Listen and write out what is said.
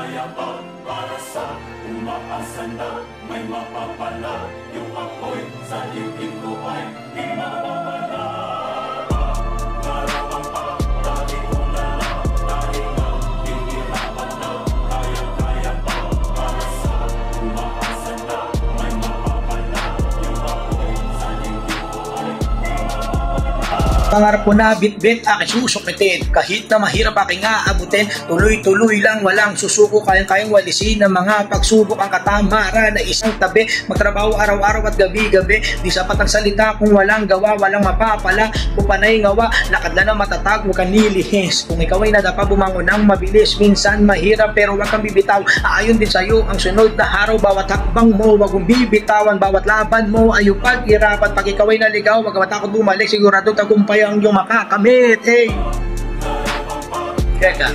mayabang para sa umaasa na may mapapala. Yung apoy sa dibdib ko ay di mawawala. Karawang pagdali ko na lang, dahil nga hihirapan na kaya-kaya pa para sa umaasa na may mapapala. Yung apoy sa dibdib ko ay di mawawala. Pangarap ko na bit-bit aking susukitin, kahit na mahirap aking aabutin, tuloy-tuloy lang walang susuko, kayang-kayang walisin ng mga pagsubok ang katamaran na isang tabi, magtrabaho araw-araw at gabi-gabi, di sapat ang salita kung walang gawa, walang mapapala, kung panay ngawa, lakad na matatag, huwag kang nilihis, kung ikaw ay nadapa bumangon ng mabilis, minsan mahirap pero huwag kang bibitaw, aayon din sa'yo ang sunod na araw, bawat hakbang mo, huwag mong bibitawan, bawat laban mo ay paghirapan, pag ikaw ay naligaw, huwag ka matakot bumalik, sigurado tagumpay ang iyong makakamit. Hey! Kaya